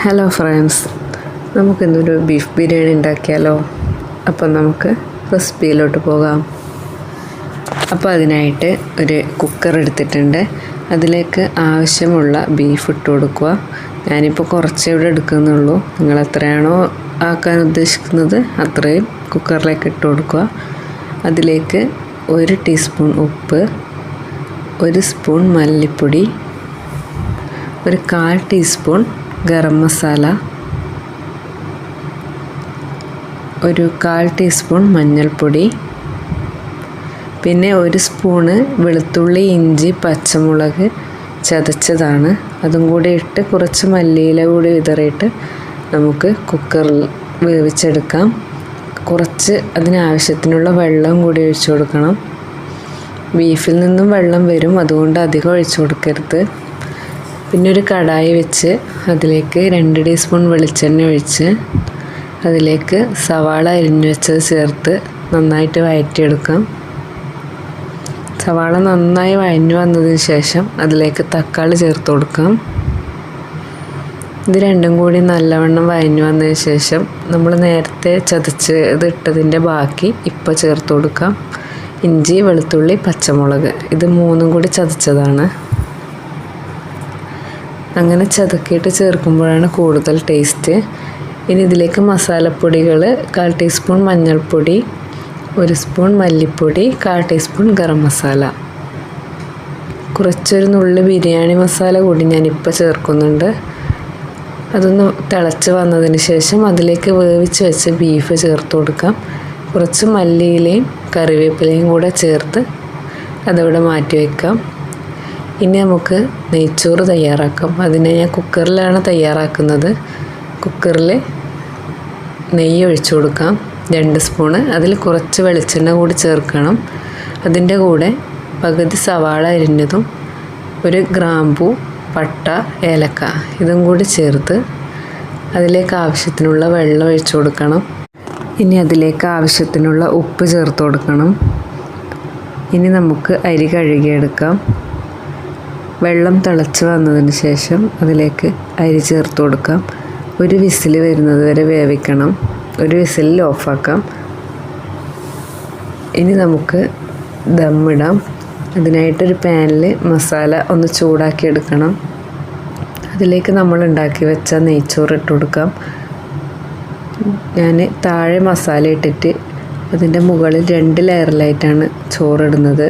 Hello friends, നമുക്കിന്നൊരു beef biryani ഉണ്ടാക്കിയാലോ? അപ്പം നമുക്ക് റെസിപ്പിയിലോട്ട് പോകാം. അപ്പോൾ അതിനായിട്ട് ഒരു കുക്കർ എടുത്തിട്ടുണ്ട്. അതിലേക്ക് ആവശ്യമുള്ള ബീഫ് ഇട്ട് കൊടുക്കുക. ഞാനിപ്പോൾ കുറച്ചേ ഇവിടെ എടുക്കുന്നുള്ളൂ. നിങ്ങൾ എത്രയാണോ ആക്കാൻ ഉദ്ദേശിക്കുന്നത് അത്രയും കുക്കറിലേക്ക് ഇട്ട് കൊടുക്കുക. അതിലേക്ക് 1 ടീസ്പൂൺ ഉപ്പ്, 1 സ്പൂൺ മല്ലിപ്പൊടി, 1/4 ടീസ്പൂൺ ഗരം മസാല, 1/4 ടീസ്പൂൺ മഞ്ഞൾപ്പൊടി, പിന്നെ 1 സ്പൂണ് വെളുത്തുള്ളി, ഇഞ്ചി, പച്ചമുളക് ചതച്ചതാണ്. അതും കൂടി ഇട്ട് കുറച്ച് മല്ലിയില കൂടി വിതറിയിട്ട് നമുക്ക് കുക്കറിൽ വേവിച്ചെടുക്കാം. കുറച്ച് അതിനാവശ്യത്തിനുള്ള വെള്ളം കൂടി ഒഴിച്ചു കൊടുക്കണം. ബീഫിൽ നിന്നും വെള്ളം വരും, അതുകൊണ്ട് അധികം ഒഴിച്ചു കൊടുക്കരുത്. പിന്നെ ഒരു കടായി വെച്ച് അതിലേക്ക് 2 ടീസ്പൂൺ വെളിച്ചെണ്ണ ഒഴിച്ച് അതിലേക്ക് സവാള അരിഞ്ഞു വെച്ചത് ചേർത്ത് നന്നായിട്ട് വഴറ്റിയെടുക്കാം. സവാള നന്നായി വഴഞ്ഞു വന്നതിന് ശേഷം അതിലേക്ക് തക്കാളി ചേർത്ത് കൊടുക്കാം. ഇത് രണ്ടും കൂടി നല്ലവണ്ണം വഴഞ്ഞു വന്നതിന് ശേഷം നമ്മൾ നേരത്തെ ചതച്ച് ഇട്ടതിൻ്റെ ബാക്കി ഇപ്പോൾ ചേർത്ത് കൊടുക്കാം. ഇഞ്ചി, വെളുത്തുള്ളി, പച്ചമുളക് ഇത് 3ഉം കൂടി ചതച്ചതാണ്. അങ്ങനെ ചതക്കിയിട്ട് ചേർക്കുമ്പോഴാണ് കൂടുതൽ ടേസ്റ്റ്. ഇനി ഇതിലേക്ക് മസാലപ്പൊടികൾ 1/4 ടീസ്പൂൺ മഞ്ഞൾപ്പൊടി, 1 സ്പൂൺ മല്ലിപ്പൊടി, 1/4 ടീസ്പൂൺ ഗരം മസാല, കുറച്ചൊരു നുള്ളി ബിരിയാണി മസാല കൂടി ഞാനിപ്പോൾ ചേർക്കുന്നുണ്ട്. അതൊന്ന് തിളച്ച് വന്നതിന് ശേഷം അതിലേക്ക് വേവിച്ച് വെച്ച് ബീഫ് ചേർത്ത് കൊടുക്കാം. കുറച്ച് മല്ലിയിലയും കറിവേപ്പിലയും കൂടെ ചേർത്ത് അതവിടെ മാറ്റി വയ്ക്കാം. ഇനി നമുക്ക് നെയ്ച്ചോറ് തയ്യാറാക്കാം. അതിനെ ഞാൻ കുക്കറിലാണ് തയ്യാറാക്കുന്നത്. കുക്കറിൽ നെയ്യ് ഒഴിച്ചു കൊടുക്കാം 2 സ്പൂണ്. അതിൽ കുറച്ച് വെളിച്ചെണ്ണ കൂടി ചേർക്കണം. അതിൻ്റെ കൂടെ പകുതി സവാള അരിഞ്ഞതും 1 ഗ്രാമ്പൂ, പട്ട, ഏലക്ക ഇതും കൂടി ചേർത്ത് അതിലേക്ക് ആവശ്യത്തിനുള്ള വെള്ളം ഒഴിച്ചു കൊടുക്കണം. ഇനി അതിലേക്ക് ആവശ്യത്തിനുള്ള ഉപ്പ് ചേർത്ത് കൊടുക്കണം. ഇനി നമുക്ക് അരി കഴുകിയെടുക്കാം. വെള്ളം തിളച്ച് വന്നതിന് ശേഷം അതിലേക്ക് അരി ചേർത്ത് കൊടുക്കാം. 1 വിസിൽ വരുന്നത് വരെ വേവിക്കണം. 1 വിസിലിൽ ഓഫാക്കാം. ഇനി നമുക്ക് ദമ്മിടാം. അതിനായിട്ടൊരു പാനിൽ മസാല ഒന്ന് ചൂടാക്കി എടുക്കണം. അതിലേക്ക് നമ്മൾ ഉണ്ടാക്കി വെച്ച നെയ്ച്ചോറ് ഇട്ട് കൊടുക്കാം. ഞാൻ താഴെ മസാല ഇട്ടിട്ട് അതിൻ്റെ മുകളിൽ 2 ലെയറിലായിട്ടാണ് ചോറിടുന്നത്.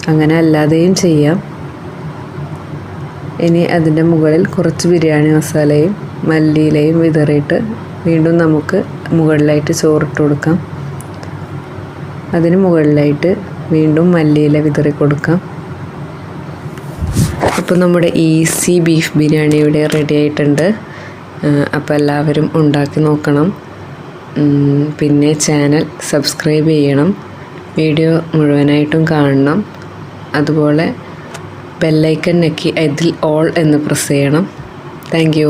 അങ്ങനെ അല്ലാതെയും ചെയ്യാം. ഇനി അതിൻ്റെ മുകളിൽ കുറച്ച് ബിരിയാണി മസാലയും മല്ലിയിലയും വിതറിയിട്ട് വീണ്ടും നമുക്ക് മുകളിലായിട്ട് ചോറിട്ട് കൊടുക്കാം. അതിന് മുകളിലായിട്ട് വീണ്ടും മല്ലിയില വിതറി കൊടുക്കാം. അപ്പോൾ നമ്മുടെ ഈസി ബീഫ് ബിരിയാണി ഇവിടെ റെഡി ആയിട്ടുണ്ട്. അപ്പോൾ എല്ലാവരും ഉണ്ടാക്കി നോക്കണം. പിന്നെ ചാനൽ സബ്സ്ക്രൈബ് ചെയ്യണം. വീഡിയോ മുഴുവനായിട്ടും കാണണം. അതുപോലെ ബെല്ലൈക്കൺ ഞെക്കി അതിൽ ഓൾ എന്ന് പ്രസ് ചെയ്യണം. Thank you.